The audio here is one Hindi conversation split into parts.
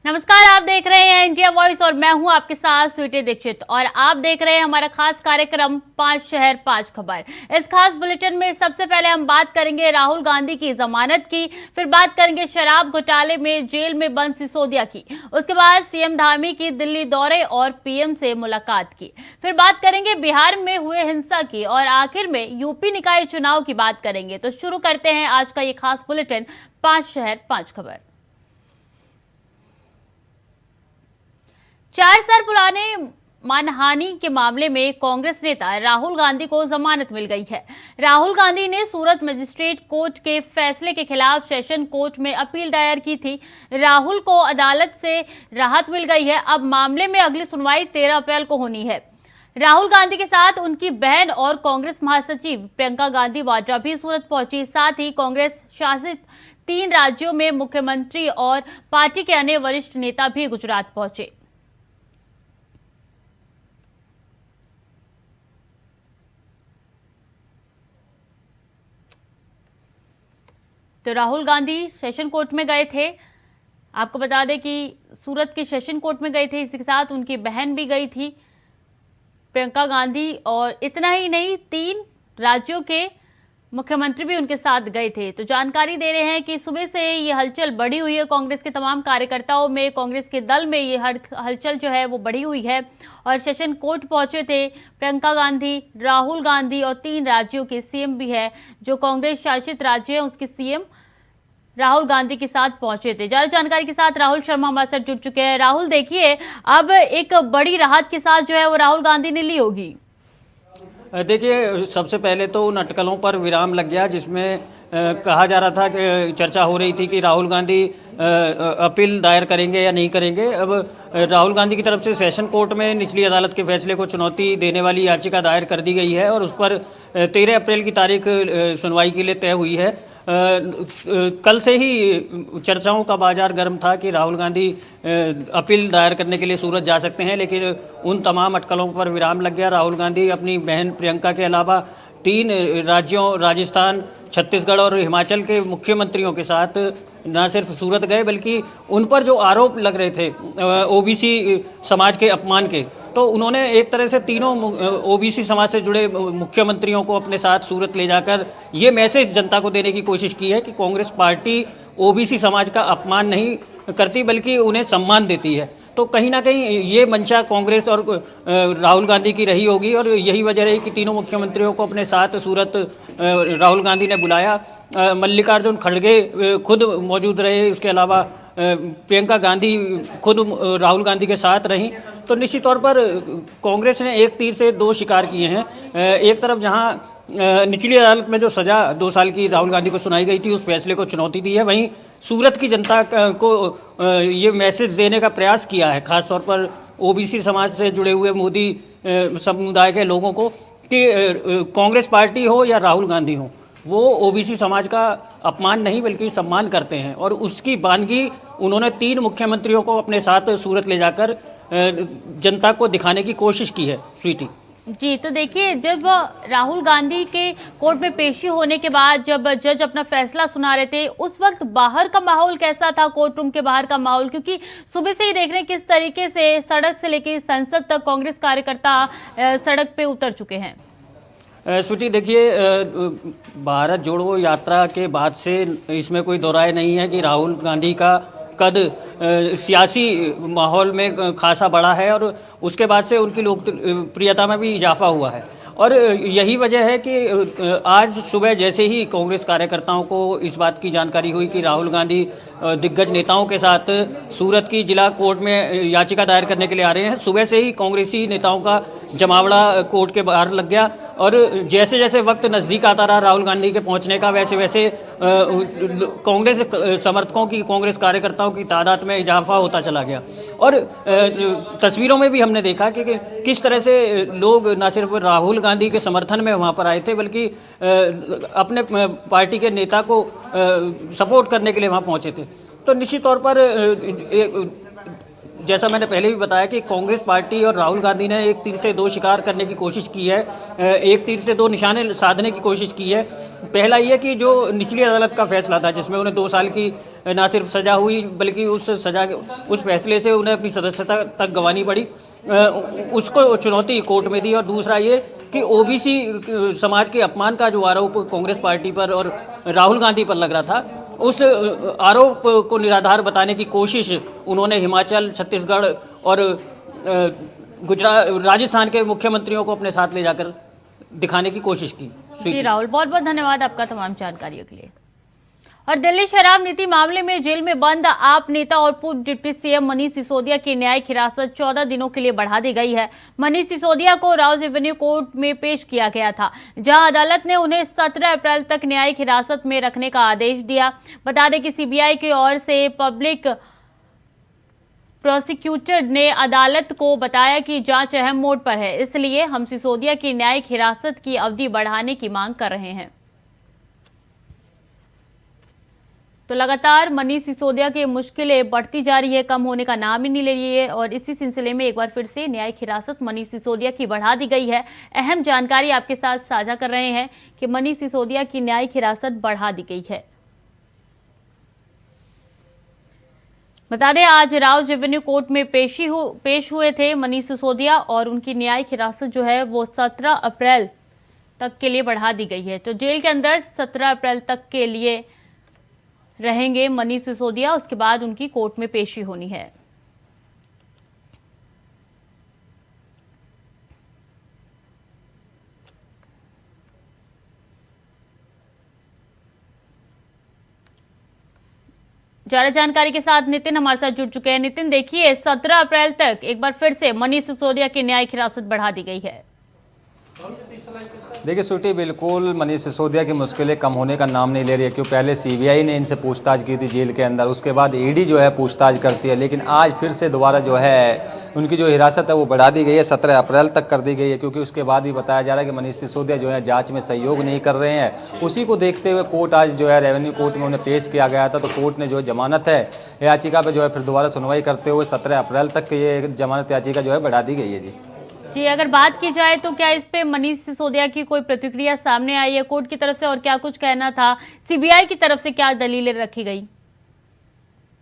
नमस्कार, आप देख रहे हैं इंडिया वॉइस और मैं हूं आपके साथ स्वीटी दीक्षित और आप देख रहे हैं हमारा खास कार्यक्रम 5 शहर 5 खबर। इस खास बुलेटिन में सबसे पहले हम बात करेंगे राहुल गांधी की जमानत की, फिर बात करेंगे शराब घोटाले में जेल में बंद सिसोदिया की, उसके बाद सीएम धामी की दिल्ली दौरे और पीएम से मुलाकात की, फिर बात करेंगे बिहार में हुए हिंसा की और आखिर में यूपी निकाय चुनाव की बात करेंगे। तो शुरू करते हैं आज का ये खास बुलेटिन 5 शहर 5 खबर। 4 साल पुराने मानहानि के मामले में कांग्रेस नेता राहुल गांधी को जमानत मिल गई है। राहुल गांधी ने सूरत मजिस्ट्रेट कोर्ट के फैसले के खिलाफ सेशन कोर्ट में अपील दायर की थी। राहुल को अदालत से राहत मिल गई है। अब मामले में अगली सुनवाई 13 अप्रैल को होनी है। राहुल गांधी के साथ उनकी बहन और कांग्रेस महासचिव प्रियंका गांधी वाड्रा भी सूरत पहुंची। साथ ही कांग्रेस शासित 3 राज्यों में मुख्यमंत्री और पार्टी के अन्य वरिष्ठ नेता भी गुजरात पहुंचे। तो राहुल गांधी सेशन कोर्ट में गए थे। आपको बता दें कि सूरत के सेशन कोर्ट में गए थे। इसी के साथ उनकी बहन भी गई थी प्रियंका गांधी, और इतना ही नहीं 3 राज्यों के मुख्यमंत्री भी उनके साथ गए थे। तो जानकारी दे रहे हैं कि सुबह से ये हलचल बढ़ी हुई है। कांग्रेस के तमाम कार्यकर्ताओं में, कांग्रेस के दल में ये हलचल जो है वो बढ़ी हुई है और सेशन कोर्ट पहुंचे थे प्रियंका गांधी, राहुल गांधी और 3 राज्यों के सीएम भी है। जो कांग्रेस शासित राज्य है उसके सीएम राहुल गांधी के साथ पहुंचे थे। ज्यादा जानकारी के साथ राहुल शर्मा हमारे साथ जुड़ चुके हैं। राहुल, देखिए अब एक बड़ी राहत के साथ जो है वो राहुल गांधी ने ली होगी। देखिए, सबसे पहले तो उन अटकलों पर विराम लग गया जिसमें कहा जा रहा था कि चर्चा हो रही थी कि राहुल गांधी अपील दायर करेंगे या नहीं करेंगे। अब राहुल गांधी की तरफ से सेशन कोर्ट में निचली अदालत के फैसले को चुनौती देने वाली याचिका दायर कर दी गई है और उस पर 13 अप्रैल की तारीख सुनवाई के लिए तय हुई है। कल से ही चर्चाओं का बाजार गर्म था कि राहुल गांधी अपील दायर करने के लिए सूरत जा सकते हैं, लेकिन उन तमाम अटकलों पर विराम लग गया। राहुल गांधी अपनी बहन प्रियंका के अलावा 3 राज्यों राजस्थान, छत्तीसगढ़ और हिमाचल के मुख्यमंत्रियों के साथ न सिर्फ सूरत गए बल्कि उन पर जो आरोप लग रहे थे ओबीसी समाज के अपमान के, तो उन्होंने एक तरह से तीनों ओबीसी समाज से जुड़े मुख्यमंत्रियों को अपने साथ सूरत ले जाकर ये मैसेज जनता को देने की कोशिश की है कि कांग्रेस पार्टी ओबीसी समाज का अपमान नहीं करती बल्कि उन्हें सम्मान देती है। तो कहीं ना कहीं ये मंशा कांग्रेस और राहुल गांधी की रही होगी और यही वजह रही कि तीनों मुख्यमंत्रियों को अपने साथ सूरत राहुल गांधी ने बुलाया। मल्लिकार्जुन खड़गे खुद मौजूद रहे, उसके अलावा प्रियंका गांधी खुद राहुल गांधी के साथ रहीं। तो निश्चित तौर पर कांग्रेस ने एक तीर से 2 शिकार किए हैं। एक तरफ जहां निचली अदालत में जो सज़ा 2 साल की राहुल गांधी को सुनाई गई थी उस फैसले को चुनौती दी है, वहीं सूरत की जनता को ये मैसेज देने का प्रयास किया है, खासतौर पर ओबीसी समाज से जुड़े हुए मोदी समुदाय के लोगों को, कि कांग्रेस पार्टी हो या राहुल गांधी हो, वो ओबीसी समाज का अपमान नहीं बल्कि सम्मान करते हैं। और उसकी बानगी उन्होंने 3 मुख्यमंत्रियों को अपने साथ सूरत ले जाकर जनता को दिखाने की कोशिश की है। स्वीटी जी, तो देखिए, जब राहुल गांधी के कोर्ट में पेशी होने के बाद जब जज अपना फैसला सुना रहे थे उस वक्त बाहर का माहौल कैसा था, कोर्ट रूम के बाहर का माहौल? क्योंकि सुबह से ही देख रहे हैं किस तरीके से सड़क से लेकर संसद तक कांग्रेस कार्यकर्ता सड़क पे उतर चुके हैं। स्वीटी, देखिए, भारत जोड़ो यात्रा के बाद से इसमें कोई दो राय नहीं है कि राहुल गांधी का कद सियासी माहौल में खासा बढ़ा है और उसके बाद से उनकी लोकप्रियता में भी इजाफा हुआ है। और यही वजह है कि आज सुबह जैसे ही कांग्रेस कार्यकर्ताओं को इस बात की जानकारी हुई कि राहुल गांधी दिग्गज नेताओं के साथ सूरत की जिला कोर्ट में याचिका दायर करने के लिए आ रहे हैं, सुबह से ही कांग्रेसी नेताओं का जमावड़ा कोर्ट के बाहर लग गया। और जैसे जैसे वक्त नज़दीक आता रहा राहुल गांधी के पहुंचने का, वैसे वैसे कांग्रेस समर्थकों की, कांग्रेस कार्यकर्ताओं की तादाद में इजाफा होता चला गया। और तस्वीरों में भी हमने देखा कि किस तरह से लोग न सिर्फ राहुल गांधी के समर्थन में वहां पर आए थे बल्कि अपने पार्टी के नेता को सपोर्ट करने के लिए वहां पहुंचे थे। तो निश्चित तौर पर जैसा मैंने पहले भी बताया कि कांग्रेस पार्टी और राहुल गांधी ने एक तीर से 2 शिकार करने की कोशिश की है, एक तीर से 2 निशाने साधने की कोशिश की है। पहला ये कि जो निचली अदालत का फैसला था जिसमें उन्हें 2 साल की ना सिर्फ सज़ा हुई बल्कि उस फैसले से उन्हें अपनी सदस्यता तक गंवानी पड़ी। उसको चुनौती कोर्ट में दी। और दूसरा ये कि ओबीसी समाज के अपमान का जो आरोप कांग्रेस पार्टी पर और राहुल गांधी पर लग रहा था, उस आरोप को निराधार बताने की कोशिश उन्होंने हिमाचल, छत्तीसगढ़ और गुजरात, राजस्थान के मुख्यमंत्रियों को अपने साथ ले जाकर दिखाने की कोशिश की। जी राहुल, बहुत बहुत धन्यवाद आपका तमाम जानकारियों के लिए। और दिल्ली शराब नीति मामले में जेल में बंद आप नेता और पूर्व डिप्टी सीएम मनीष सिसोदिया की न्यायिक हिरासत 14 दिनों के लिए बढ़ा दी गई है। मनीष सिसोदिया को राउज एवेन्यू कोर्ट में पेश किया गया था, जहां अदालत ने उन्हें 17 अप्रैल तक न्यायिक हिरासत में रखने का आदेश दिया। बता दें कि सीबीआई की ओर से पब्लिक प्रोसिक्यूटर ने अदालत को बताया कि जांच अहम मोड़ पर है, इसलिए हम सिसोदिया की न्यायिक हिरासत की अवधि बढ़ाने की मांग कर रहे हैं। तो लगातार मनीष सिसोदिया की मुश्किलें बढ़ती जा रही है, कम होने का नाम ही नहीं ले रही है। और इसी सिलसिले में एक बार फिर से न्यायिक हिरासत मनीष सिसोदिया की बढ़ा दी गई है। अहम जानकारी आपके साथ साझा कर रहे हैं कि मनीष सिसोदिया की न्यायिक हिरासत बढ़ा दी गई है। बता दें, आज राउज एवेन्यू कोर्ट में पेश हुए थे मनीष सिसोदिया और उनकी न्यायिक हिरासत जो है वो 17 अप्रैल तक के लिए बढ़ा दी गई है। तो जेल के अंदर 17 अप्रैल तक के लिए रहेंगे मनीष सिसोदिया, उसके बाद उनकी कोर्ट में पेशी होनी है। ज्यादा जानकारी के साथ नितिन हमारे साथ जुड़ चुके हैं। नितिन, देखिए 17 अप्रैल तक एक बार फिर से मनीष सिसोदिया की न्यायिक हिरासत बढ़ा दी गई है। देखिए श्रुति, बिल्कुल मनीष सिसोदिया की मुश्किलें कम होने का नाम नहीं ले रही है, क्योंकि पहले सीबीआई ने इनसे पूछताछ की थी जेल के अंदर, उसके बाद ईडी जो है पूछताछ करती है, लेकिन आज फिर से दोबारा जो है उनकी जो हिरासत है वो बढ़ा दी गई है, 17 अप्रैल तक कर दी गई है, क्योंकि उसके बाद भी बताया जा रहा है कि मनीष सिसोदिया जो है जांच में सहयोग नहीं कर रहे हैं। उसी को देखते हुए कोर्ट आज जो है रेवेन्यू कोर्ट में उन्हें पेश किया गया था, तो कोर्ट ने जो है जमानत है याचिका पर जो है फिर दोबारा सुनवाई करते हुए 17 अप्रैल तक ये जमानत याचिका जो है बढ़ा दी गई है। जी, अगर बात की जाए तो क्या इस पे मनीष सिसोदिया की कोई प्रतिक्रिया सामने आई है कोर्ट की तरफ से, और क्या कुछ कहना था, सीबीआई की तरफ से क्या दलीलें रखी गई?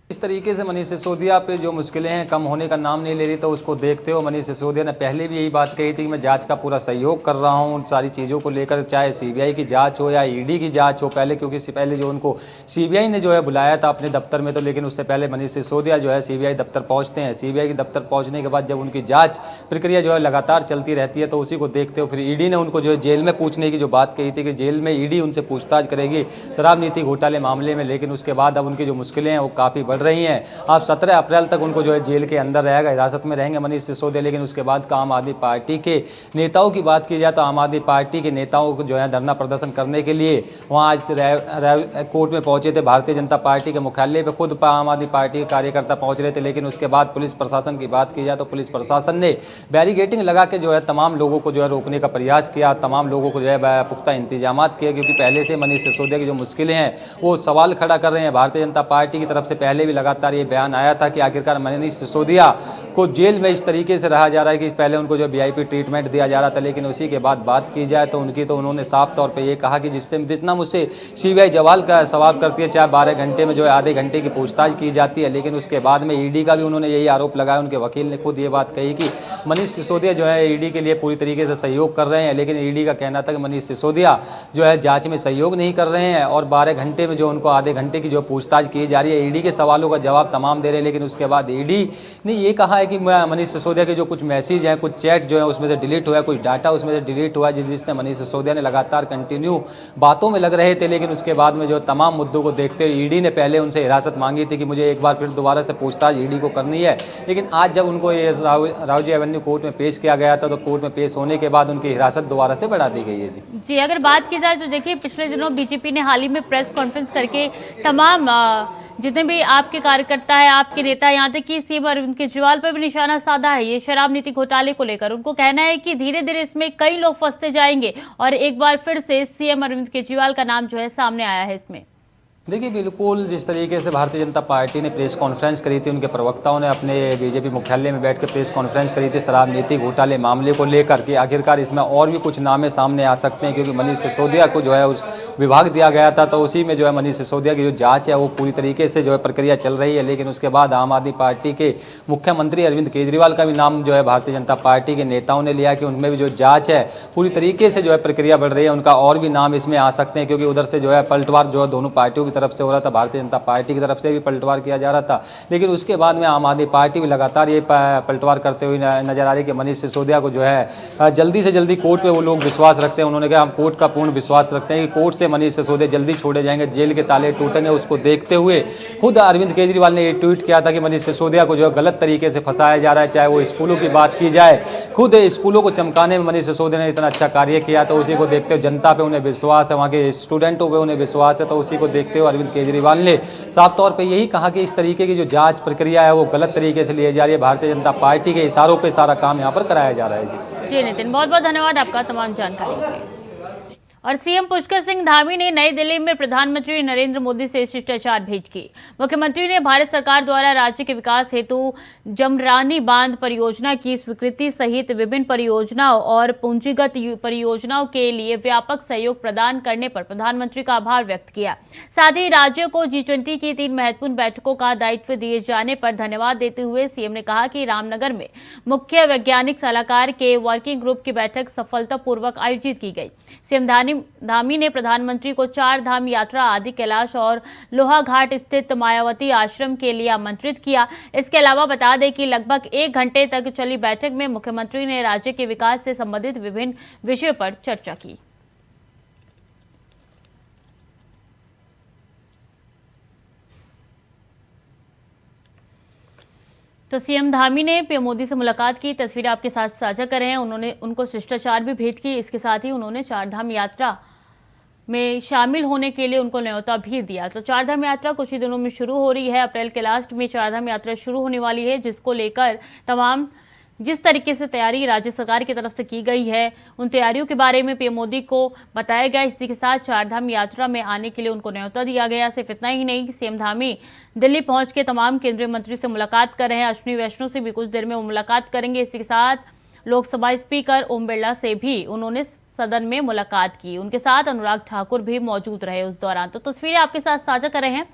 इस तरीके से मनीष सिसोदिया पे जो मुश्किलें हैं कम होने का नाम नहीं ले रही, तो उसको देखते हुए मनीष सिसोदिया ने पहले भी यही बात कही थी कि मैं जांच का पूरा सहयोग कर रहा हूं उन सारी चीज़ों को लेकर, चाहे सीबीआई की जांच हो या ईडी की जांच हो। पहले क्योंकि पहले जो उनको सीबीआई ने जो है बुलाया था अपने दफ्तर में, तो लेकिन उससे पहले मनीष सिसोदिया जो है सीबीआई दफ्तर पहुँचते हैं। सीबीआई के दफ्तर पहुँचने के बाद जब उनकी जाँच प्रक्रिया जो है लगातार चलती रहती है, तो उसी को देखते हुए फिर ईडी ने उनको जो है जेल में पूछने की जो बात कही थी कि जेल में ईडी उनसे पूछताछ करेगी शराब नीति घोटाले मामले में, लेकिन उसके बाद अब उनकी जो मुश्किलें हैं वो काफ़ी बढ़ रही हैं। अब 17 अप्रैल तक उनको जो है जेल के अंदर रहेगा, हिरासत में रहेंगे मनीष सिसोदिया। लेकिन उसके बाद का आम आदमी पार्टी के नेताओं की बात की जाए तो आम आदमी पार्टी के नेताओं को जो है धरना प्रदर्शन करने के लिए वहाँ आज कोर्ट में पहुंचे थे। भारतीय जनता पार्टी के मुख्यालय पर खुद आम आदमी पार्टी के कार्यकर्ता पहुंच रहे थे, लेकिन उसके बाद पुलिस प्रशासन की बात की जाए तो पुलिस प्रशासन ने बैरिकेडिंग लगा के जो है तमाम लोगों को जो है रोकने का प्रयास किया, तमाम लोगों को जो है पुख्ता इंतजाम किए, क्योंकि पहले से मनीष सिसोदिया की जो मुश्किलें हैं वो सवाल खड़ा कर रहे हैं। भारतीय जनता पार्टी की तरफ से पहले भी लगातार ये बयान आया था कि आखिरकार मनीष सिसोदिया को जेल में इस तरीके से रहा जा रहा है कि पहले उनको जो वीआईपी ट्रीटमेंट दिया जा रहा था, लेकिन उसी के बाद बात की जाए तो उन्होंने साफ तौर पे ये कहा कि जितना मुझसे सीबीआई सवाल करती है, चाहे 12 घंटे में जो है आधे घंटे की पूछताछ की जाती है, लेकिन उसके बाद में ईडी का भी उन्होंने यही आरोप लगाया। उनके वकील ने खुद ये बात कही कि मनीष सिसोदिया जो है ईडी के लिए पूरी तरीके से सहयोग कर रहे हैं, लेकिन ईडी का कहना था कि मनीष सिसोदिया जो है जाँच में सहयोग नहीं कर रहे हैं और 12 घंटे में जो उनको आधे घंटे की जो पूछताछ की जा रही है, ईडी के सवालों का जवाब तमाम दे रहे हैं। लेकिन उसके बाद ईडी ने ये कहा है कि मनीष सिसोदिया के जो कुछ मैसेज हैं, कुछ चैट जो है उसमें से डिलीट हुआ है, कुछ डाटा उसमें से डिलीट हुआ है, जिससे मनीष सिसोदिया ने लगातार कंटिन्यू बातों में लग रहे थे। लेकिन उसके बाद में जो तमाम मुद्दों को देखते हुए ईडी ने पहले उनसे हिरासत मांगी थी कि मुझे एक बार फिर दोबारा से पूछताछ ईडी को करनी है, लेकिन आज जब उनको ये राउजी एवेन्यू कोर्ट में पेश किया गया था, तो कोर्ट में पेश होने के बाद उनकी हिरासत दोबारा से बढ़ा दी गई है। जी, अगर बात की जाए तो देखिए पिछले दिनों बीजेपी ने हाल ही में प्रेस कॉन्फ्रेंस करके तमाम जितने भी आपके कार्यकर्ता है, आपके नेता, यहाँ तक कि सीएम अरविंद केजरीवाल पर भी निशाना साधा है ये शराब नीति घोटाले को लेकर। उनको कहना है कि धीरे धीरे इसमें कई लोग फंसते जाएंगे और एक बार फिर से सीएम अरविंद केजरीवाल का नाम जो है सामने आया है इसमें। देखिए, बिल्कुल जिस तरीके से भारतीय जनता पार्टी ने प्रेस कॉन्फ्रेंस करी थी, उनके प्रवक्ताओं ने अपने बीजेपी मुख्यालय में बैठ कर प्रेस कॉन्फ्रेंस करी थी शराब नीति घोटाले मामले को लेकर कि आखिरकार इसमें और भी कुछ नामे सामने आ सकते हैं, क्योंकि मनीष सिसोदिया को जो है उस विभाग दिया गया था, तो उसी में जो है मनीष सिसोदिया की जो जाँच है वो पूरी तरीके से जो है प्रक्रिया चल रही है। लेकिन उसके बाद आम आदमी पार्टी के मुख्यमंत्री अरविंद केजरीवाल का भी नाम जो है भारतीय जनता पार्टी के नेताओं ने लिया कि उनमें भी जो जाँच है पूरी तरीके से जो है प्रक्रिया बढ़ रही है, उनका और भी नाम इसमें आ सकते हैं, क्योंकि उधर से जो है पलटवार जो है दोनों पार्टियों की तरफ से हो रहा था, भारतीय जनता पार्टी की तरफ से भी पलटवार किया जा रहा था। लेकिन उसके बाद में आम आदमी पार्टी भी लगातार ये पलटवार करते हुए नजर आ रही है कि मनीष सिसोदिया को जो है जल्दी से जल्दी कोर्ट पे वो लोग विश्वास रखते हैं। उन्होंने कहा हम कोर्ट का पूर्ण विश्वास रखते हैं कि कोर्ट से मनीष सिसोदिया जल्दी छोड़े जाएंगे, जेल के ताले टूटेंगे। उसको देखते हुए खुद अरविंद केजरीवाल ने ये ट्वीट किया था कि मनीष सिसोदिया को जो है गलत तरीके से फंसाया जा रहा है, चाहे वो स्कूलों की बात की जाए। खुद स्कूलों को चमकाने में मनीष सिसोदिया ने इतना अच्छा कार्य किया, तो उसी को देखते हुए जनता पे उन्हें विश्वास है, वहाँ के स्टूडेंटों पे उन्हें विश्वास है, तो उसी को देखते हुए अरविंद केजरीवाल ने साफ तौर पे यही कहा कि इस तरीके की जो जांच प्रक्रिया है वो गलत तरीके से ली जा रही है। भारतीय जनता पार्टी के इशारों पे सारा काम यहाँ पर कराया जा रहा है। जी नितिन, बहुत बहुत धन्यवाद आपका तमाम जानकारी के लिए। और सीएम पुष्कर सिंह धामी ने नई दिल्ली में प्रधानमंत्री नरेंद्र मोदी से शिष्टाचार भेंट की। मुख्यमंत्री ने भारत सरकार द्वारा राज्य के विकास हेतु जमरानी बांध परियोजना की स्वीकृति सहित विभिन्न परियोजनाओं और पूंजीगत परियोजनाओं के लिए व्यापक सहयोग प्रदान करने पर प्रधानमंत्री का आभार व्यक्त किया। साथ ही राज्यों को G20 की 3 महत्वपूर्ण बैठकों का दायित्व दिए जाने पर धन्यवाद देते हुए सीएम ने कहा कि रामनगर में मुख्य वैज्ञानिक सलाहकार के वर्किंग ग्रुप की बैठक सफलतापूर्वक आयोजित की गई। सीएम धामी ने प्रधानमंत्री को 4 धाम यात्रा आदि कैलाश और लोहाघाट स्थित मायावती आश्रम के लिए आमंत्रित किया। इसके अलावा बता दें कि लगभग 1 घंटे तक चली बैठक में मुख्यमंत्री ने राज्य के विकास से संबंधित विभिन्न विषयों पर चर्चा की। तो सीएम धामी ने पीएम मोदी से मुलाकात की तस्वीरें आपके साथ साझा कर रहे हैं। उन्होंने उनको शिष्टाचार भी भेंट की। इसके साथ ही उन्होंने 4 धाम यात्रा में शामिल होने के लिए उनको न्योता भी दिया। तो 4 धाम यात्रा कुछ ही दिनों में शुरू हो रही है। अप्रैल के लास्ट में 4 धाम यात्रा शुरू होने वाली है, जिसको लेकर तमाम जिस तरीके से तैयारी राज्य सरकार की तरफ से की गई है, उन तैयारियों के बारे में पीएम मोदी को बताया गया। इसी के साथ 4 धाम यात्रा में आने के लिए उनको न्योता दिया गया। सिर्फ इतना ही नहीं, सीएम धामी दिल्ली पहुंच के तमाम केंद्रीय मंत्री से मुलाकात कर रहे हैं। अश्विनी वैष्णव से भी कुछ देर में वो मुलाकात करेंगे। इसी के साथ लोकसभा स्पीकर ओम बिरला से भी उन्होंने सदन में मुलाकात की। उनके साथ अनुराग ठाकुर भी मौजूद रहे उस दौरान। तो तस्वीरें आपके साथ साझा कर रहे हैं।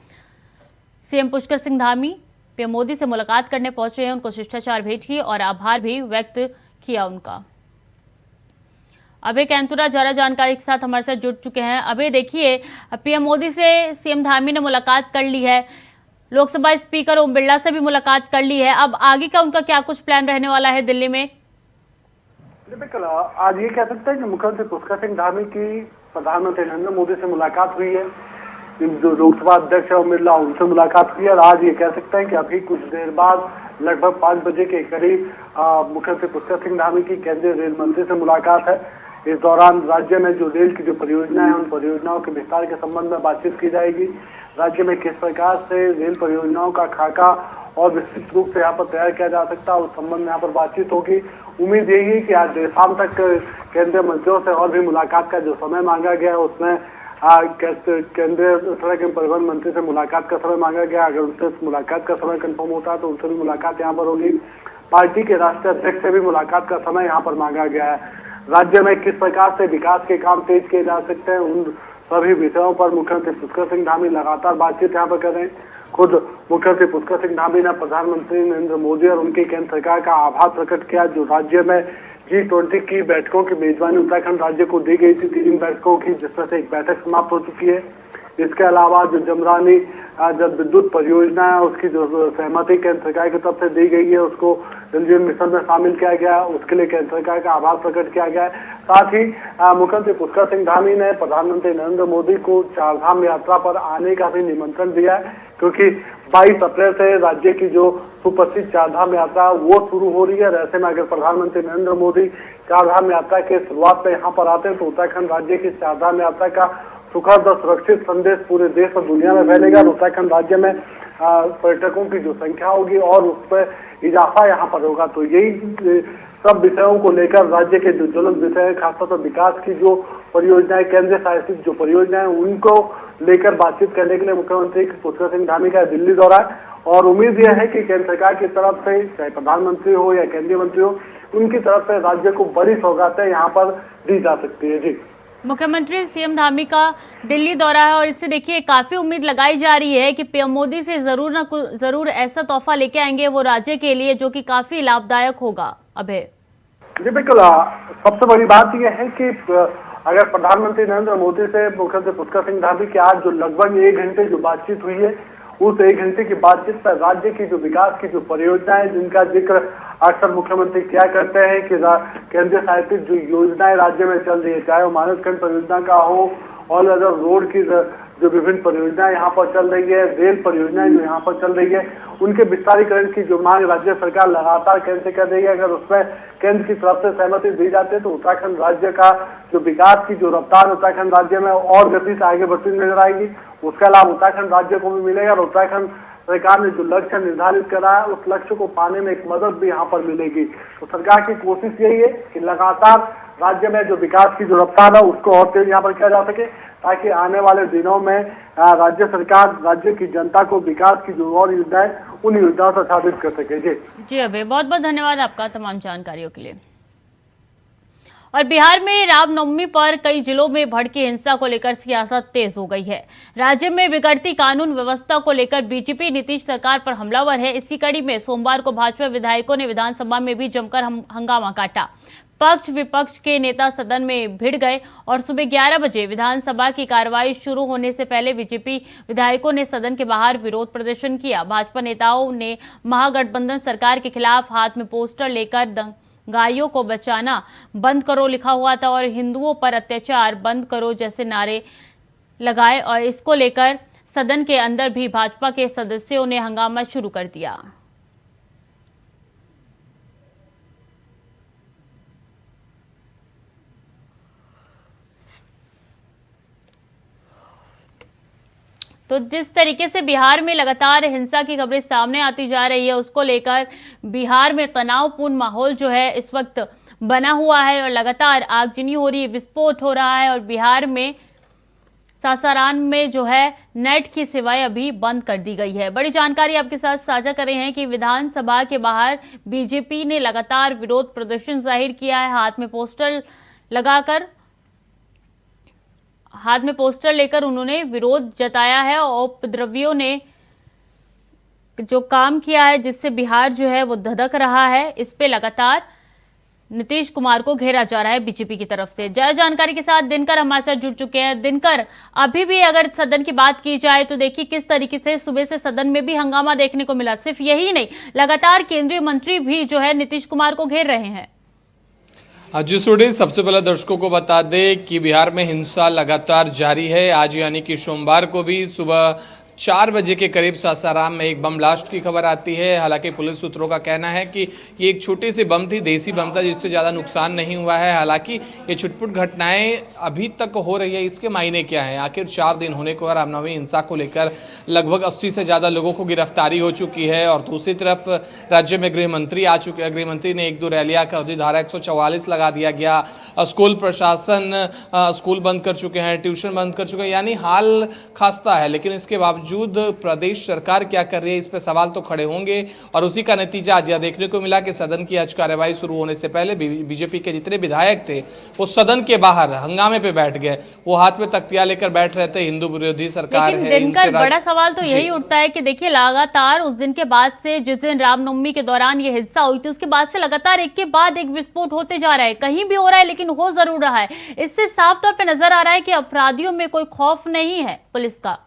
सीएम पुष्कर सिंह धामी पीएम मोदी से मुलाकात करने पहुंचे हैं, उनको शिष्टाचार भेंट की और आभार भी व्यक्त किया उनका। अभय कैंतुरा ज्यादा जानकारी के साथ हमारे साथ जुड़ चुके हैं। अभय, देखिए पीएम मोदी से सीएम धामी ने मुलाकात कर ली है, लोकसभा स्पीकर ओम बिरला से भी मुलाकात कर ली है। अब आगे का उनका क्या कुछ प्लान रहने वाला है दिल्ली में? बिल्कुल, आज ये कह सकते हैं कि मुख्यमंत्री पुष्कर सिंह धामी की प्रधानमंत्री नरेंद्र मोदी से मुलाकात हुई है। जो लोकसभा अध्यक्ष ओम बिरला उनसे मुलाकात हुई है और आज ये कह सकते हैं कि अभी कुछ देर बाद लगभग 5 बजे के करीब मुख्यमंत्री पुष्कर सिंह धामी की केंद्रीय रेल मंत्री से मुलाकात है। इस दौरान राज्य में जो रेल की जो परियोजना है, उन परियोजनाओं के विस्तार के संबंध में बातचीत की जाएगी। राज्य में किस प्रकार से रेल परियोजनाओं का खाका और विस्तृत रूप से यहाँ पर तैयार किया जा सकता है, उस संबंध में यहाँ पर बातचीत होगी। उम्मीद यही है कि आज देर शाम तक केंद्रीय मंत्रियों से और भी मुलाकात का जो समय मांगा गया है, उसमें केंद्रीय सड़क एवं परिवहन मंत्री से मुलाकात का समय मांगा गया। अगर उनसे मुलाकात का समय कंफर्म होता है तो उनसे भी मुलाकात यहाँ पर होगी। पार्टी के राष्ट्रीय अध्यक्ष से भी मुलाकात का समय यहाँ पर मांगा गया है। राज्य में किस प्रकार से विकास के काम तेज किए जा सकते हैं, उन सभी विषयों पर मुख्यमंत्री पुष्कर सिंह धामी लगातार बातचीत यहाँ पर कर रहे हैं। खुद मुख्यमंत्री पुष्कर सिंह धामी ने प्रधानमंत्री नरेंद्र मोदी और उनकी केंद्र सरकार का आभार प्रकट किया, जो राज्य में G20 की बैठकों की मेजबानी उत्तराखंड राज्य को दी गई थी, 3 बैठकों की, जिसमें से 1 बैठक समाप्त हो चुकी है। इसके अलावा जो जमरानी जब विद्युत परियोजना है, उसकी जो सहमति केंद्र सरकार की तरफ से दी गई है, उसको जल मिशन में शामिल किया गया, उसके लिए केंद्र सरकार का आभार प्रकट किया गया है। साथ ही मुख्यमंत्री पुष्कर सिंह धामी ने प्रधानमंत्री नरेंद्र मोदी को 4 धाम यात्रा पर आने का भी निमंत्रण दिया है, क्योंकि 22 अप्रैल से राज्य की जो सुप्रसिद्ध 4 धाम यात्रा वो शुरू हो रही है। ऐसे में अगर प्रधानमंत्री नरेंद्र मोदी 4 धाम यात्रा के शुरुआत में यहाँ पर आते हैं तो उत्तराखंड राज्य की 4 धाम यात्रा का सुखद और सुरक्षित संदेश पूरे देश और दुनिया में फैलेगा। उत्तराखंड राज्य में पर्यटकों की जो संख्या होगी और उस पर इजाफा यहाँ पर होगा। तो यही सब विषयों को लेकर राज्य के जो ज्वलंत विषय है, खासतौर पर विकास की जो परियोजनाएं, केंद्र शासित जो परियोजनाएं, उनको लेकर बातचीत करने के लिए मुख्यमंत्री पुष्कर सिंह धामी का दिल्ली दौरा है। और उम्मीद यह है कि केंद्र सरकार की तरफ से, चाहे प्रधानमंत्री हो या केंद्रीय मंत्री हो, उनकी तरफ से राज्य को बड़ी सौगातें यहाँ पर दी जा सकती है। जी, मुख्यमंत्री सीएम धामी का दिल्ली दौरा है और इससे देखिए काफी उम्मीद लगाई जा रही है कि पीएम मोदी से जरूर ऐसा तोहफा लेके आएंगे वो राज्य के लिए, जो कि काफी लाभदायक होगा। अभय जी बिल्कुल, सबसे बड़ी बात यह है कि अगर प्रधानमंत्री नरेंद्र मोदी से मुख्यमंत्री पुष्कर सिंह धामी की आज जो लगभग 1 घंटे जो बातचीत हुई है, उस 1 घंटे की बातचीत पर राज्य की जो विकास की जो परियोजनाएं, जिनका जिक्र अक्सर मुख्यमंत्री किया करते हैं कि केंद्रीय शासित जो योजनाएं राज्य में चल रही है, चाहे वो मानसखंड परियोजना का हो, ऑल वेदर रोड की जो विभिन्न परियोजनाएं यहाँ पर चल रही है, रेल परियोजनाएं जो यहाँ पर चल रही है, उनके विस्तारीकरण की जो मांग राज्य सरकार लगातार केंद्र से कर रही है। अगर उसमें केंद्र की तरफ से सहमति दी जाती है तो उत्तराखंड राज्य का जो विकास की जो रफ्तार उत्तराखंड राज्य में और गति से आगे बढ़ती नजर आएगी। उसका लाभ उत्तराखंड राज्य को भी मिलेगा और उत्तराखंड सरकार ने जो लक्ष्य निर्धारित करा है, उस लक्ष्य को पाने में एक मदद भी यहाँ पर मिलेगी। तो सरकार की कोशिश यही है कि लगातार राज्य में जो विकास की जो रफ्तार है उसको और तेज यहाँ पर किया जा सके, ताकि आने वाले दिनों में राज्य सरकार राज्य की जनता को विकास की जो और योजनाएं, उन योजनाओं से साबित कर सके। जी अभय, बहुत बहुत धन्यवाद आपका तमाम जानकारियों के लिए। और बिहार में रामनवमी पर कई जिलों में भड़की हिंसा को लेकर सियासत तेज हो गई है। राज्य में बिगड़ती कानून व्यवस्था को लेकर बीजेपी नीतीश सरकार पर हमलावर है। इसी कड़ी में सोमवार को भाजपा विधायकों ने विधानसभा में भी जमकर हंगामा काटा। पक्ष विपक्ष के नेता सदन में भिड़ गए और सुबह 11 बजे विधानसभा की कार्रवाई शुरू होने से पहले बीजेपी विधायकों ने सदन के बाहर विरोध प्रदर्शन किया। भाजपा नेताओं ने महागठबंधन सरकार के खिलाफ हाथ में पोस्टर लेकर गायों को बचाना बंद करो लिखा हुआ था और हिंदुओं पर अत्याचार बंद करो जैसे नारे लगाए और इसको लेकर सदन के अंदर भी भाजपा के सदस्यों ने हंगामा शुरू कर दिया। तो जिस तरीके से बिहार में लगातार हिंसा की खबरें सामने आती जा रही है, उसको लेकर बिहार में तनावपूर्ण माहौल जो है इस वक्त बना हुआ है और लगातार आगजनी हो रही है, विस्फोट हो रहा है और बिहार में सासाराम में जो है नेट की सेवाएं अभी बंद कर दी गई है। बड़ी जानकारी आपके साथ साझा कर रहे हैं कि विधानसभा के बाहर बीजेपी ने लगातार विरोध प्रदर्शन जाहिर किया है। हाथ में पोस्टर लेकर उन्होंने विरोध जताया है और उपद्रवियों ने जो काम किया है जिससे बिहार जो है वो धधक रहा है, इस पे लगातार नीतीश कुमार को घेरा जा रहा है बीजेपी की तरफ से। ज्यादा जानकारी के साथ दिनकर हमारे साथ जुड़ चुके हैं। दिनकर, अभी भी अगर सदन की बात की जाए तो देखिए किस तरीके से सुबह से सदन में भी हंगामा देखने को मिला। सिर्फ यही नहीं, लगातार केंद्रीय मंत्री भी जो है नीतीश कुमार को घेर रहे हैं। जी सुडी, सबसे पहले दर्शकों को बता दें कि बिहार में हिंसा लगातार जारी है। आज यानी कि सोमवार को भी सुबह 4 बजे के करीब सासाराम में एक बम ब्लास्ट की खबर आती है। हालांकि पुलिस सूत्रों का कहना है कि ये एक छोटी सी बम थी, देसी बम था, जिससे ज़्यादा नुकसान नहीं हुआ है। हालांकि ये छुटपुट घटनाएं अभी तक हो रही है, इसके मायने क्या है? आखिर 4 दिन होने को रामनवमी हिंसा को लेकर लगभग 80 से ज़्यादा लोगों को गिरफ्तारी हो चुकी है और दूसरी तरफ राज्य में गृह मंत्री आ चुके हैं। गृह मंत्री ने 1-2 रैलियाँ कर दी, धारा 144 लगा दिया गया, स्कूल प्रशासन स्कूल बंद कर चुके हैं, ट्यूशन बंद कर चुके हैं, यानी हाल खास्ता है। लेकिन इसके बावजूद प्रदेश सरकार क्या कर रही है, इस पे सवाल तो खड़े होंगे और उसी का नतीजा आज यह देखने को मिला कि सदन की आज कार्यवाही शुरू होने से पहले बीजेपी के जितने विधायक थे वो सदन के बाहर हंगामे पे बैठ गए। वो हाथ में तख्तियां लेकर बैठ रहे थे, हिंदू विरोधी सरकार है। लेकिन दिनकर, बड़ा सवाल तो यही उठता है कि देखिए लगातार उस दिन के बाद से, जिस दिन रामनवमी के दौरान ये हिंसा हुई थी, उसके बाद से लगातार एक के बाद एक विस्फोट होते जा रहा है। कहीं भी हो रहा है लेकिन हो जरूर रहा है। इससे साफ तौर पर नजर आ रहा है कि अपराधियों में कोई खौफ नहीं है पुलिस का।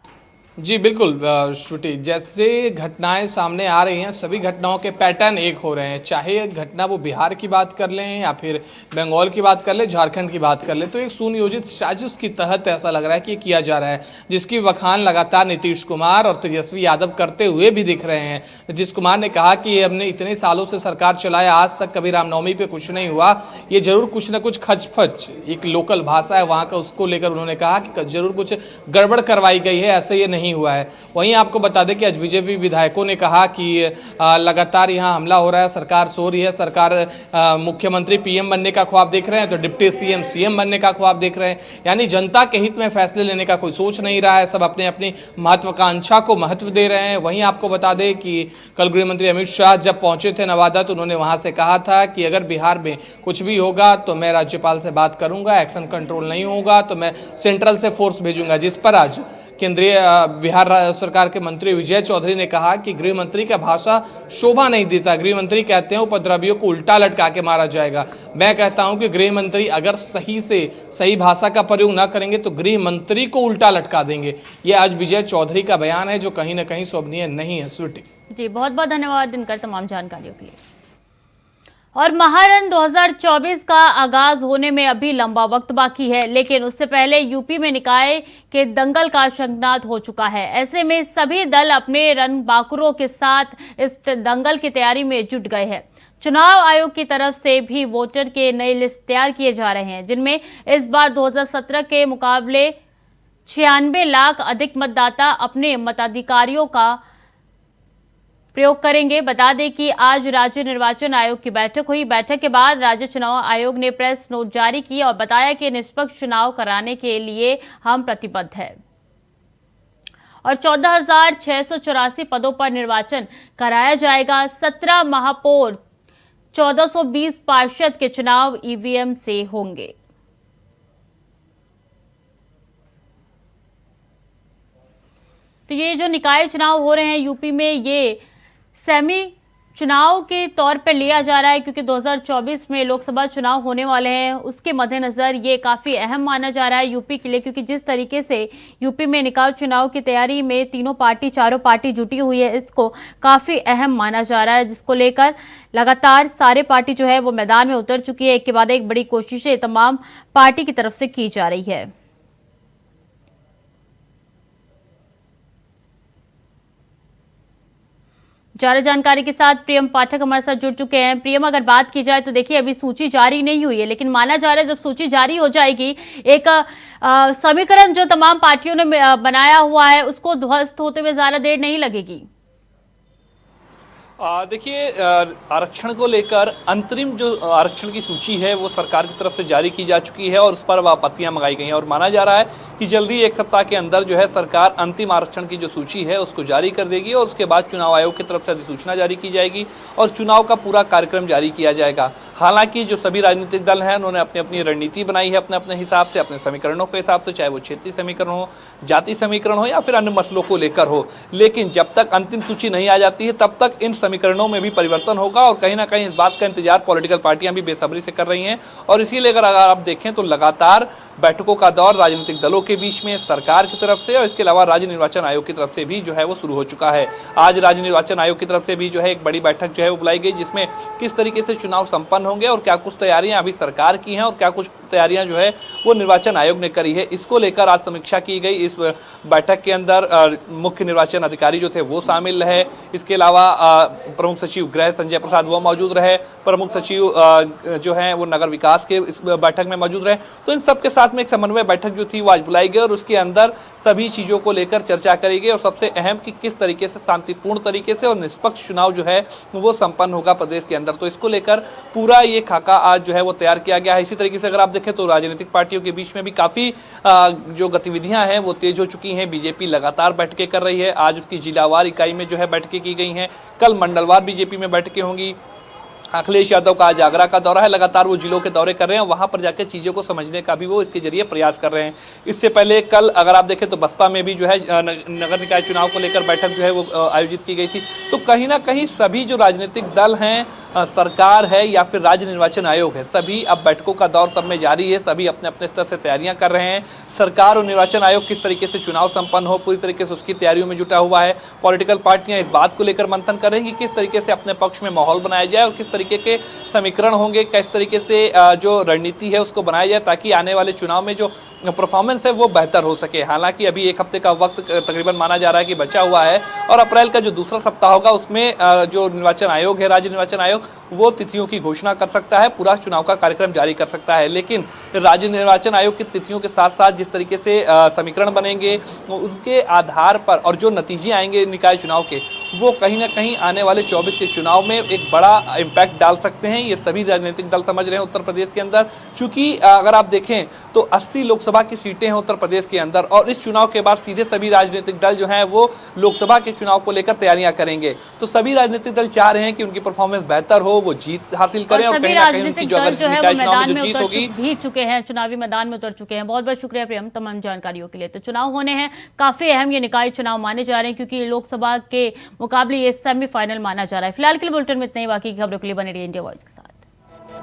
जी बिल्कुल श्रुति, जैसे घटनाएं सामने आ रही हैं, सभी घटनाओं के पैटर्न एक हो रहे हैं। चाहे घटना वो बिहार की बात कर लें या फिर बंगाल की बात कर लें, झारखंड की बात कर लें, तो एक सुनियोजित साजिश की तहत ऐसा लग रहा है कि किया जा रहा है, जिसकी बखान लगातार नीतीश कुमार और तेजस्वी यादव करते हुए भी दिख रहे हैं। नीतीश कुमार ने कहा कि हमने इतने सालों से सरकार चलाया, आज तक कभी रामनवमी पे कुछ नहीं हुआ, ये जरूर कुछ ना कुछ खचफच, एक लोकल भाषा है वहाँ का, उसको लेकर उन्होंने कहा कि जरूर कुछ गड़बड़ करवाई गई है, ऐसे ये नहीं नहीं हुआ है। वहीं आपको बता दें कि आज बीजेपी विधायकों ने कहा कि लगातार यहाँ हमला हो रहा है, सरकार सो रही है, सरकार मुख्यमंत्री पीएम बनने का ख्वाब देख रहे हैं तो डिप्टी सीएम सीएम बनने का ख्वाब देख रहे हैं। यानी जनता के हित में फैसले लेने का कोई सोच नहीं रहा है, सब अपने अपनी महत्वाकांक्षा को महत्व दे रहे हैं। वहीं आपको बता दें कि कल गृह मंत्री अमित शाह जब पहुंचे थे नवादा तो उन्होंने वहां से कहा था कि अगर बिहार में कुछ भी होगा तो मैं राज्यपाल से बात करूंगा, एक्शन कंट्रोल नहीं होगा तो मैं सेंट्रल से फोर्स भेजूंगा। जिस पर आज केंद्रीय बिहार सरकार के मंत्री विजय चौधरी ने कहा कि गृह मंत्री का भाषा शोभा नहीं देता, गृह मंत्री कहते हैं उपद्रवियों को उल्टा लटका के मारा जाएगा। मैं कहता हूं कि गृह मंत्री अगर सही से सही भाषा का प्रयोग ना करेंगे तो गृह मंत्री को उल्टा लटका देंगे। ये आज विजय चौधरी का बयान है जो कहीं ना कहीं शोभनीय नहीं है। स्वीटी जी, बहुत बहुत धन्यवाद दिनकर तमाम जानकारियों के लिए। और महारण 2024 का आगाज होने में अभी लंबा वक्त बाकी है, लेकिन उससे पहले यूपी में निकाय के दंगल का शंखनाद हो चुका है। ऐसे में सभी दल अपने रणबांकुरों के साथ इस दंगल की तैयारी में जुट गए हैं। चुनाव आयोग की तरफ से भी वोटर के नए लिस्ट तैयार किए जा रहे हैं, जिनमें इस बार 2017 के मुकाबले 96 लाख अधिक मतदाता अपने मताधिकारियों का प्रयोग करेंगे। बता दें कि आज राज्य निर्वाचन आयोग की बैठक हुई। बैठक के बाद राज्य चुनाव आयोग ने प्रेस नोट जारी किया और बताया कि निष्पक्ष चुनाव कराने के लिए हम प्रतिबद्ध हैं और 14,684 पदों पर निर्वाचन कराया जाएगा। 17 महापौर 1420 पार्षद के चुनाव ईवीएम से होंगे। तो ये जो निकाय चुनाव हो रहे हैं यूपी में, ये सेमी चुनाव के तौर पर लिया जा रहा है क्योंकि 2024 में लोकसभा चुनाव होने वाले हैं। उसके मद्देनजर ये काफ़ी अहम माना जा रहा है यूपी के लिए, क्योंकि जिस तरीके से यूपी में निकाय चुनाव की तैयारी में चारों पार्टी जुटी हुई है, इसको काफ़ी अहम माना जा रहा है, जिसको लेकर लगातार सारे पार्टी जो है वो मैदान में उतर चुकी है। एक के बाद एक बड़ी कोशिशें तमाम पार्टी की तरफ से की जा रही है। ज्यादा जानकारी के साथ प्रियम पाठक हमारे साथ जुड़ चुके हैं। प्रियम, अगर बात की जाए तो देखिए अभी सूची जारी नहीं हुई है, लेकिन माना जा रहा है जब सूची जारी हो जाएगी एक समीकरण जो तमाम पार्टियों ने बनाया हुआ है उसको ध्वस्त होते हुए ज्यादा देर नहीं लगेगी। देखिए, आरक्षण को लेकर अंतरिम जो आरक्षण की सूची है वो सरकार की तरफ से जारी की जा चुकी है और उस पर आपत्तियां मंगाई गई हैं और माना जा रहा है कि जल्दी एक सप्ताह के अंदर जो है सरकार अंतिम आरक्षण की जो सूची है उसको जारी कर देगी और उसके बाद चुनाव आयोग की तरफ से अधिसूचना जारी की जाएगी और चुनाव का पूरा कार्यक्रम जारी किया जाएगा। हालांकि जो सभी राजनीतिक दल हैं उन्होंने अपनी अपनी रणनीति बनाई है अपने अपने हिसाब से, अपने समीकरणों के हिसाब से, चाहे वो क्षेत्रीय समीकरण हो, जाति समीकरण हो या फिर अन्य मसलों को लेकर हो। लेकिन जब तक अंतिम सूची नहीं आ जाती है तब तक इन समीकरणों में भी परिवर्तन होगा और कहीं ना कहीं इस बात का इंतजार पॉलिटिकल पार्टियां भी बेसब्री से कर रही हैं और इसीलिए अगर आप देखें तो लगातार बैठकों का दौर राजनीतिक दलों के बीच में, सरकार की तरफ से और इसके अलावा राज्य निर्वाचन आयोग की तरफ से भी जो है वो शुरू हो चुका है। आज राज्य निर्वाचन आयोग की तरफ से भी जो है एक बड़ी बैठक जो है वो बुलाई गई, जिसमें किस तरीके से चुनाव संपन्न होंगे और क्या कुछ तैयारियां अभी सरकार की हैं और क्या कुछ तैयारियां जो है वो निर्वाचन आयोग ने करी है, इसको लेकर आज समीक्षा की गई। इस बैठक के अंदर मुख्य निर्वाचन अधिकारी जो थे वो शामिल रहे, इसके अलावा प्रमुख सचिव गृह संजय प्रसाद वो मौजूद रहे, प्रमुख सचिव जो है वो नगर विकास के इस बैठक में मौजूद रहे। तो इन सबके साथ में एक समन्वय बैठक जो थी वो आज बुलाई गई और उसके अंदर सभी चीजों को लेकर चर्चा करी गई और सबसे अहम कि किस तरीके से शांतिपूर्ण तरीके से और निष्पक्ष चुनाव जो है वो संपन्न होगा प्रदेश के अंदर। तो इसको लेकर पूरा ये खाका आज जो है वो तैयार किया गया है। इसी तरीके से अगर आप देखें तो राजनीतिक पार्टियों के बीच में भी काफी जो गतिविधियां हैं वो तेज हो चुकी हैं। बीजेपी लगातार बैठकें कर रही है, आज उसकी जिलावार इकाई में जो है बैठकें की गई हैं, कल मंडलवार बीजेपी में बैठकें होंगी। अखिलेश यादव का आज आगरा का दौरा है, लगातार वो जिलों के दौरे कर रहे हैं, वहां पर जाकर चीज़ों को समझने का भी वो इसके जरिए प्रयास कर रहे हैं। इससे पहले कल अगर आप देखें तो बसपा में भी जो है नगर निकाय चुनाव को लेकर बैठक जो है वो आयोजित की गई थी। तो कहीं ना कहीं सभी जो राजनीतिक दल हैं, सरकार है या फिर राज्य निर्वाचन आयोग है, सभी अब बैठकों का दौर सब में जारी है, सभी अपने अपने स्तर से तैयारियां कर रहे हैं। सरकार और निर्वाचन आयोग किस तरीके से चुनाव संपन्न हो पूरी तरीके से उसकी तैयारियों में जुटा हुआ है। पॉलिटिकल पार्टियां इस बात को लेकर मंथन कर रही हैं कि किस तरीके से अपने पक्ष में माहौल बनाया जाए और किस तरीके के समीकरण होंगे, किस तरीके से जो रणनीति है उसको बनाया जाए ताकि आने वाले चुनाव में जो परफॉर्मेंस है वो बेहतर हो सके। हालांकि अभी एक हफ्ते का वक्त तकरीबन माना जा रहा है कि बचा हुआ है और अप्रैल का जो दूसरा सप्ताह होगा उसमें जो निर्वाचन आयोग है, राज्य निर्वाचन आयोग, वो तिथियों की घोषणा कर सकता है, पूरा चुनाव का कार्यक्रम जारी कर सकता है। लेकिन राज्य निर्वाचन आयोग की तिथियों के साथ साथ जिस तरीके से समीकरण बनेंगे उनके आधार पर और जो नतीजे आएंगे निकाय चुनाव के, वो कहीं ना कहीं आने वाले 24 के चुनाव में एक बड़ा इम्पैक्ट डाल सकते हैं। ये सभी राजनीतिक दल समझ रहे हैं उत्तर प्रदेश के अंदर, क्योंकि अगर आप देखें तो 80 लोकसभा की सीटें हैं उत्तर प्रदेश के अंदर और इस चुनाव के बाद सीधे सभी राजनीतिक दल जो हैं वो लोकसभा के चुनाव को लेकर तैयारियां करेंगे। तो सभी राजनीतिक दल चाह रहे हैं कि उनकी परफॉर्मेंस बेहतर हो, वो जीत हासिल करें और कहीं ना कहीं उनकी जो अगर निकाय चुनाव में जो जीत होगी भी चुके हैं, चुनावी मैदान में उतर चुके हैं। बहुत बहुत शुक्रिया प्रियम तमाम जानकारियों के लिए। तो चुनाव होने हैं, काफी अहम ये निकाय चुनाव माने जा रहे हैं क्योंकि लोकसभा के मुकाबले ये सेमीफाइनल माना जा रहा है। फिलहाल के लिए बुलेटिन में इतना ही, बाकी की खबरों के लिए बने रहिए इंडिया वॉइस के साथ।